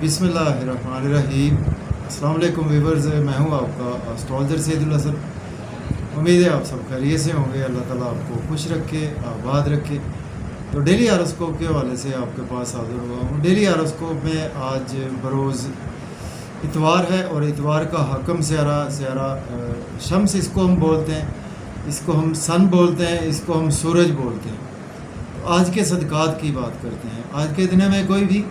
बिस्मिल्लाहिर्रहमानिर्रहीम। अस्सलाम वालेकुम व्यूअर्स, मैं हूं आपका एस्ट्रोलॉजर सैयदुल हसन। उम्मीद है आप सब खैरियत से होंगे। अल्लाह ताला आपको खुश रखे, आबाद रखे। तो डेली हॉरोस्कोप के हवाले से आपके पास हाजिर हुआ हूँ। डेली हॉरोस्कोप में आज बरोज़ इतवार है और इतवार का हकम स्यारा शम्स इसको हम बोलते हैं, इसको हम सन बोलते हैं, इसको हम सूरज बोलते हैं। तो आज के सदक़ात की बात करते हैं। आज के दिन में कोई भी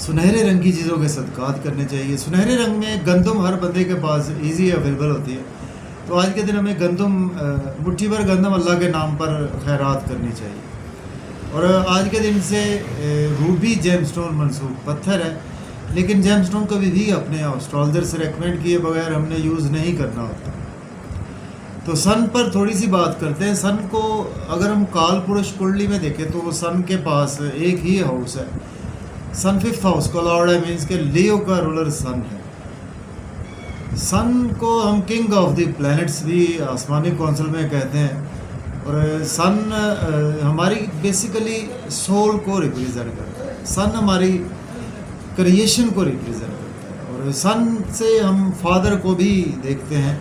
सुनहरे रंग की चीज़ों के सदक़ात करने चाहिए। सुनहरे रंग में गंदम हर बंदे के पास इजी अवेलेबल होती है। तो आज के दिन हमें गंदम मुट्ठी भर गंदम अल्लाह के नाम पर खैरात करनी चाहिए। और आज के दिन से रूबी जेमस्टोन मंसूब पत्थर है, लेकिन जेमस्टोन कभी भी अपने एस्ट्रोलॉजर से रेकमेंड किए बगैर हमने यूज़ नहीं करना होता। तो सन पर थोड़ी सी बात करते हैं। सन को अगर हम काल पुरुष कुंडली में देखें तो सन के पास एक ही हाउस है। सन 5th हाउस का लॉर्ड है, मीन्स के लियो का रूलर सन है। सन को हम किंग ऑफ द प्लैनेट्स भी आसमानी कौंसिल में कहते हैं। और सन हमारी बेसिकली सोल को रिप्रेजेंट करता है। सन हमारी क्रिएशन को रिप्रेजेंट करता है। और सन से हम फादर को भी देखते हैं।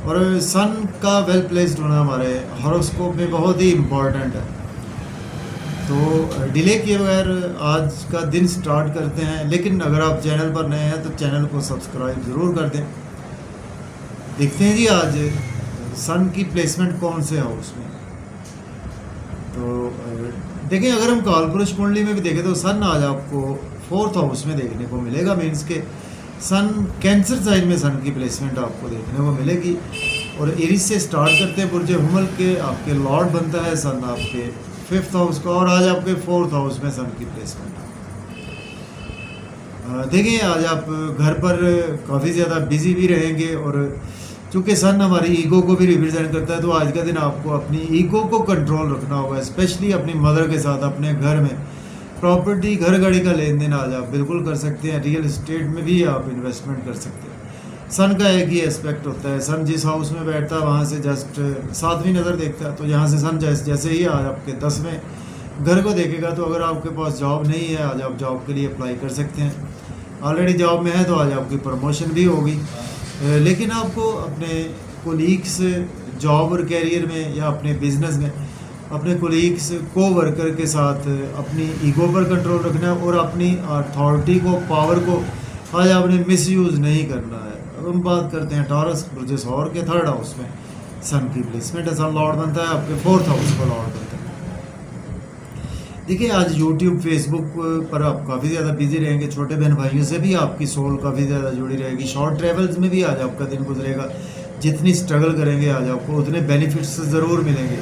और सन का वेल प्लेस्ड होना हमारे हॉरोस्कोप में बहुत ही इम्पोर्टेंट है। तो डिले किए बगैर आज का दिन स्टार्ट करते हैं। लेकिन अगर आप चैनल पर नए हैं तो चैनल को सब्सक्राइब ज़रूर कर दें। देखते हैं जी आज सन की प्लेसमेंट कौन से हाउस में। तो देखें, अगर हम कालपुरुष कुंडली में भी देखें तो सन आज आपको 4th हाउस में देखने को मिलेगा। मीन्स के सन कैंसर साइन में सन की प्लेसमेंट आपको देखने को मिलेगी। और एरीज से स्टार्ट करते हैं। बुर्ज हुमल के आपके लॉर्ड बनता है सन आपके 5th हाउस का, और आज आपके 4th हाउस में सन की प्लेसमेंट। देखिए, आज आप घर पर काफ़ी ज़्यादा बिजी भी रहेंगे। और चूँकि सन हमारी ईगो को भी रिप्रेजेंट करता है, तो आज का दिन आपको अपनी ईगो को कंट्रोल रखना होगा, स्पेशली अपनी मदर के साथ। अपने घर में प्रॉपर्टी, घर गाड़ी का लेन देन आज आप बिल्कुल कर सकते हैं। रियल इस्टेट में भी आप इन्वेस्टमेंट कर सकते हैं। सन का एक ही एस्पेक्ट होता है, सन जिस हाउस में बैठता है वहाँ से जस्ट 7वीं नज़र देखता है। तो यहाँ से सन जैसे ही आज आपके 10वें घर को देखेगा, तो अगर आपके पास जॉब नहीं है आज आप जॉब के लिए अप्लाई कर सकते हैं। ऑलरेडी जॉब में है तो आज आपकी प्रमोशन भी होगी। लेकिन आपको अपने कोलीग्स, जॉब और कैरियर में या अपने बिजनेस में अपने कोलीग्स, को वर्कर के साथ अपनी ईगो पर कंट्रोल रखना है। और अपनी अथॉरिटी को, पावर को आज आपने मिसयूज़ नहीं करना है। अब हम बात करते हैं टॉरस बुर्ज सौर के 3rd हाउस में सन की प्लेसमेंट है। सन लॉर्ड बनता है आपके 4th हाउस का लॉर्ड बनता है। देखिए, आज यूट्यूब, फेसबुक पर आप काफ़ी ज़्यादा बिजी रहेंगे। छोटे बहन भाइयों से भी आपकी सोल काफ़ी ज़्यादा जुड़ी रहेगी। शॉर्ट ट्रेवल्स में भी आज आपका दिन गुजरेगा। जितनी स्ट्रगल करेंगे आज आपको उतने बेनिफिट्स ज़रूर मिलेंगे।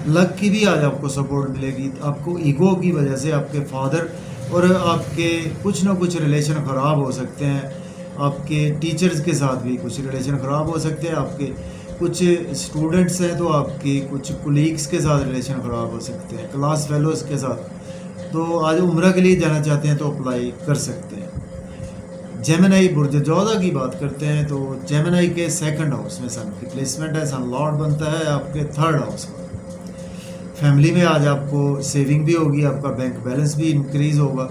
लक की भी आज आपको सपोर्ट मिलेगी। आपको ईगो की वजह से आपके फादर और आपके कुछ ना कुछ रिलेशन ख़राब हो सकते हैं। आपके टीचर्स के साथ भी कुछ रिलेशन ख़राब हो सकते हैं। आपके कुछ स्टूडेंट्स हैं तो आपकी कुछ कोलीग्स के साथ रिलेशन ख़राब हो सकते हैं, क्लास फेलोज़ के साथ। तो आज उम्रा के लिए जाना चाहते हैं तो अप्लाई कर सकते हैं। जेमिनी बुर्ज जोधा की बात करते हैं तो जेमिनी के 2nd हाउस में सन की प्लेसमेंट है। सन लॉर्ड बनता है आपके 3rd हाउस में। फैमिली में आज आपको सेविंग भी होगी, आपका बैंक बैलेंस भी इंक्रीज़ होगा।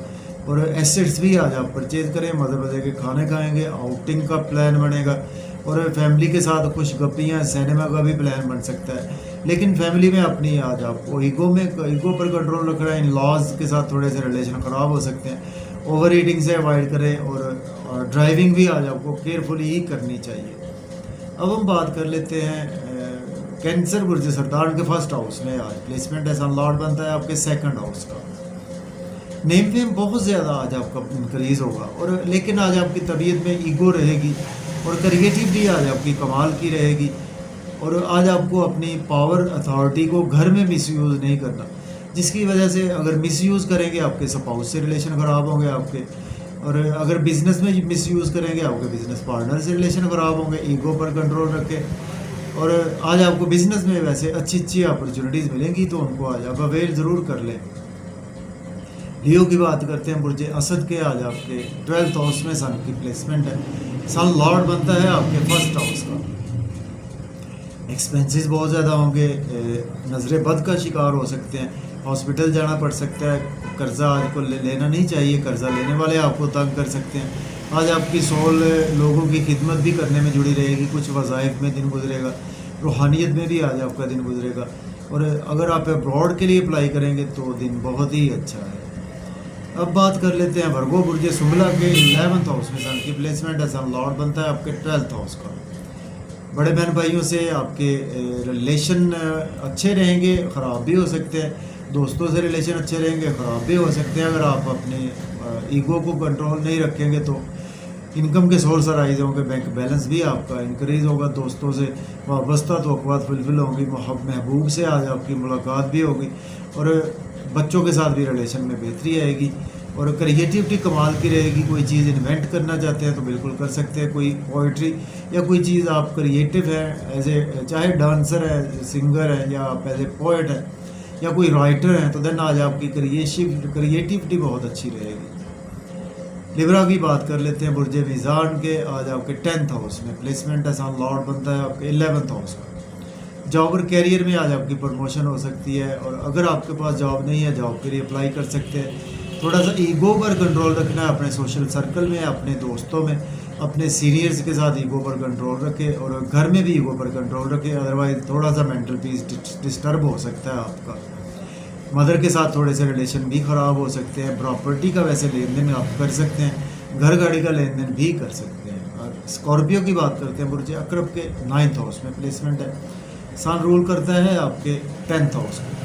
और एसेट्स भी आज आप परचेज करें, मज़े के खाने खाएंगे, आउटिंग का प्लान बनेगा। और फैमिली के साथ कुछ गप्पियाँ, सिनेमा का भी प्लान बन सकता है। लेकिन फैमिली में अपनी आज आपको ईगो पर कंट्रोल रखना है। इन लॉज के साथ थोड़े से रिलेशन ख़राब हो सकते हैं। ओवर ईटिंग से अवॉइड करें। और ड्राइविंग भी आज आपको केयरफुली ही करनी चाहिए। अब हम बात कर लेते हैं कैंसर बुर्ज सरदार के 1st हाउस में आज प्लेसमेंट है। सन लॉर्ड बनता है आपके 2nd हाउस का। नेम फेम बहुत ज़्यादा आज आपका इंक्रीज़ होगा। और लेकिन आज आपकी तबीयत में ईगो रहेगी। और क्रिएटिविटी आज आपकी कमाल की रहेगी। और आज आपको अपनी पावर, अथॉरिटी को घर में मिसयूज़ नहीं करना, जिसकी वजह से अगर मिसयूज़ करेंगे आपके स्पाउस से रिलेशन ख़राब होंगे आपके। और अगर बिज़नेस में मिसयूज़ करेंगे आपके बिज़नेस पार्टनर से रिलेशन ख़राब होंगे। ईगो पर कंट्रोल रखें। और आज आपको बिज़नेस में वैसे अच्छी अपॉर्चुनिटीज़ मिलेंगी, तो उनको आज आप अवेल ज़रूर कर लें। लियो की बात करते हैं बुर्ज असद के। आज आपके 12th हाउस में सन की प्लेसमेंट है। सन लॉर्ड बनता है आपके 1st हाउस का। एक्सपेंसेस बहुत ज़्यादा होंगे, नज़र बद का शिकार हो सकते हैं। हॉस्पिटल जाना पड़ सकता है, कर्ज़ा आज को लेना नहीं चाहिए, कर्ज़ा लेने वाले आपको तंग कर सकते हैं। आज आपकी सोल लोगों की खिदमत भी करने में जुड़ी रहेगी, कुछ वज़ाइफ में दिन गुजरेगा, रूहानियत में भी आज आपका दिन गुजरेगा। और अगर आप अब्रॉड के लिए अप्लाई करेंगे तो दिन बहुत ही अच्छा है। अब बात कर लेते हैं वर्गो बुर्ज सुंबला के 11th हाउस में सन की प्लेसमेंट है। सन लॉर्ड बनता है आपके 12th हाउस का। बड़े बहन भाइयों से आपके रिलेशन अच्छे रहेंगे, ख़राब भी हो सकते हैं। दोस्तों से रिलेशन अच्छे रहेंगे, ख़राब भी हो सकते हैं। अगर आप अपने ईगो को कंट्रोल नहीं रखेंगे तो इनकम के सोर्स राइज होंगे, बैंक बैलेंस भी आपका इंक्रीज़ होगा, दोस्तों से वाबस्ता तवक्कुआत फुलफिल होंगी, महबूब से आज आपकी मुलाकात भी होगी और बच्चों के साथ भी रिलेशन में बेहतरी आएगी। और क्रिएटिविटी कमाल की रहेगी। कोई चीज़ इन्वेंट करना चाहते हैं तो बिल्कुल कर सकते हैं। कोई पोइट्री या कोई चीज़ आप क्रिएटिव है एज ए, चाहे डांसर है, सिंगर है, या आप एज ए पोइट है या कोई राइटर है, तो देन आज आपकी क्रिएटिविटी बहुत अच्छी रहेगी। लिब्रा की बात कर लेते हैं बुर्ज मीज़ान के। आज आपके 10th हाउस में प्लेसमेंट है। सन लॉर्ड बनता है आपके 11th हाउस का। जॉब और कैरियर में आज आपकी प्रमोशन हो सकती है। और अगर आपके पास जॉब नहीं है, जॉब के लिए अप्लाई कर सकते हैं। थोड़ा सा ईगो पर कंट्रोल रखना है, अपने सोशल सर्कल में, अपने दोस्तों में, अपने सीनियर्स के साथ ईगो पर कंट्रोल रखें और घर में भी ईगो पर कंट्रोल रखें। अदरवाइज थोड़ा सा मेंटल पीस डिस्टर्ब हो सकता है आपका। मदर के साथ थोड़े से रिलेशन भी ख़राब हो सकते हैं। प्रॉपर्टी का वैसे लेन देन आप कर सकते हैं, घर गाड़ी का लेन देन भी कर सकते हैं। और स्कॉर्पियो की बात करते हैं बुर्ज अकरब के 9th हाउस में प्लेसमेंट है। सन रूल करता है आपके 10th हाउस को।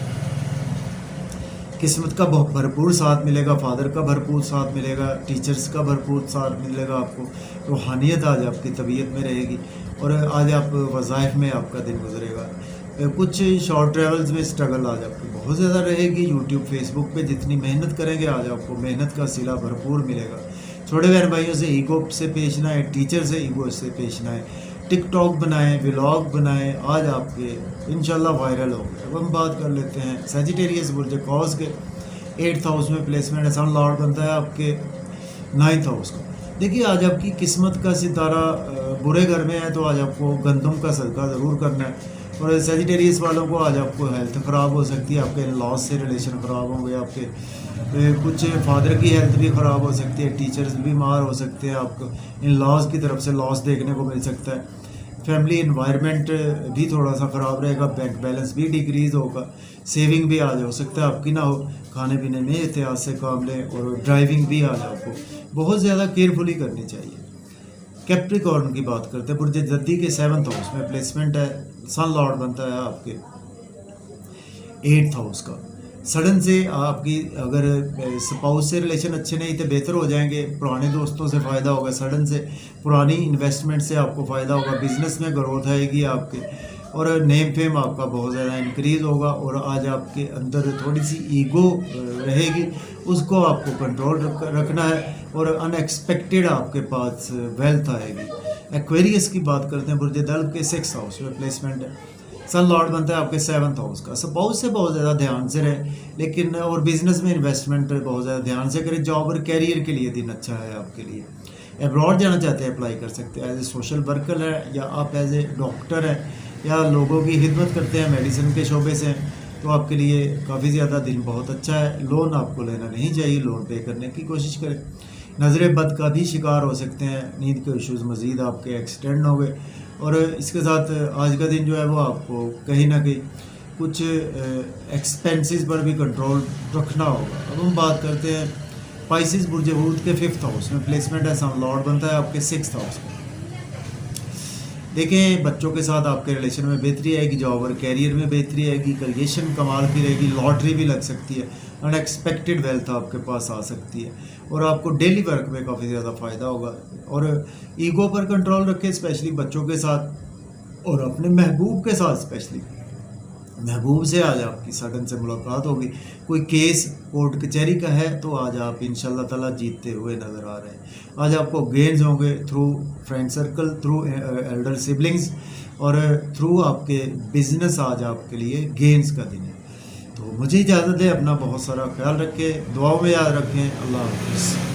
किस्मत का भरपूर साथ मिलेगा, फादर का भरपूर साथ मिलेगा, टीचर्स का भरपूर साथ मिलेगा आपको। रूहानियत आज आपकी तबीयत में रहेगी और आज आप वज़ाइफ में आपका दिन गुजरेगा। कुछ शॉर्ट ट्रैवल्स में स्ट्रगल आज आपकी बहुत ज़्यादा रहेगी। यूट्यूब फेसबुक पे जितनी मेहनत करेंगे आज आपको मेहनत का सिला भरपूर मिलेगा। छोटे बहन भाइयों से ईगो से पेश ना आए, टीचर से ईगो से पेश ना आए। टिकटॉक बनाएं, व्लॉग बनाएं, आज आपके इंशाल्लाह वायरल होंगे। अब हम बात कर लेते हैं सजिटेरियस बुर्ज कॉस के 8th हाउस में प्लेसमेंट है। सन लॉर्ड बनता है आपके 9th हाउस का। देखिए आज आपकी किस्मत का सितारा बुरे घर में है तो आज आपको गंदम का सदका ज़रूर करना है। और सेजिटेरियस वालों को आज आपको हेल्थ ख़राब हो सकती है, आपके लॉस से रिलेशन ख़राब होंगे, आपके कुछ फादर की हेल्थ भी ख़राब हो सकती है, टीचर्स भी बीमार हो सकते हैं, आपको इन लॉस की तरफ से लॉस देखने को मिल सकता है। फैमिली इन्वायरमेंट भी थोड़ा सा ख़राब रहेगा, बैंक बैलेंस भी डिक्रीज़ होगा, सेविंग भी आज हो सकता है आपकी ना हो। खाने पीने में एहतियात से काम लें और ड्राइविंग भी आज आपको बहुत ज़्यादा केयरफुली करनी चाहिए। कैप्रिकॉर्न की बात करते हैं बुर्ज जद्दी के 7th हाउस में प्लेसमेंट है। सन लॉर्ड बनता है आपके 8th हाउस का। सडन से आपकी अगर स्पाउस से रिलेशन अच्छे नहीं थे बेहतर हो जाएंगे, पुराने दोस्तों से फ़ायदा होगा, सडन से पुरानी इन्वेस्टमेंट से आपको फ़ायदा होगा, बिजनेस में ग्रोथ आएगी आपके और नेम फेम आपका बहुत ज़्यादा इंक्रीज़ होगा। और आज आपके अंदर थोड़ी सी ईगो रहेगी, उसको आपको कंट्रोल रखना है और अनएक्सपेक्टेड आपके पास वेल्थ आएगी। एक्वेरियस की बात करते हैं बुर्ज दल्ब के 6th हाउस में प्लेसमेंट है। सन लॉर्ड बनता है आपके 7th हाउस का। स्पाउस से बहुत ज़्यादा ध्यान से रहे, लेकिन और बिजनेस में इन्वेस्टमेंट बहुत ज़्यादा ध्यान से करें। जॉब और कैरियर के लिए दिन अच्छा है आपके लिए। एब्रॉड जाना चाहते हैं अप्लाई कर सकते हैं, एज ए सोशल वर्कर है या आप एज ए डॉक्टर हैं या लोगों की खिदमत करते हैं, मेडिसिन के शोबे से, तो आपके लिए काफ़ी ज़्यादा दिन बहुत अच्छा है। लोन आपको लेना नहीं चाहिए, लोन पे करने की कोशिश करें। नज़र बद का भी शिकार हो सकते हैं, नींद के इश्यूज़ मज़ीद आपके एक्सटेंड हो गए और इसके साथ आज का दिन जो है वो आपको कहीं ना कहीं कुछ एक्सपेंसेस पर भी कंट्रोल रखना होगा। अब हम बात करते हैं पाइसिस बुर्ज हूत के 5th हाउस में प्लेसमेंट है। सन लॉर्ड बनता है आपके 6th हाउस में। देखें बच्चों के साथ आपके रिलेशन में बेहतरी आएगी, जॉब और कैरियर में बेहतरी आएगी, क्रिएशन कमाल की रहेगी, लॉटरी भी लग सकती है, अनएक्सपेक्टेड वेल्थ आपके पास आ सकती है और आपको डेली वर्क में काफ़ी ज़्यादा फ़ायदा होगा। और ईगो पर कंट्रोल रखें, स्पेशली बच्चों के साथ और अपने महबूब के साथ। स्पेशली महबूब से आज आपकी सडन से मुलाकात होगी। कोई केस कोर्ट कचहरी का है तो आज आप इंशाल्लाह ताला जीतते हुए नज़र आ रहे हैं। आज आपको गेन्स होंगे through friend circle, through Elder siblings और थ्रू आपके बिजनेस। आज आपके लिए गेन्स का दिन है। तो मुझे इजाज़त है, अपना बहुत सारा ख्याल रखें, दुआओं में याद रखें। अल्लाह हाफ़िज़।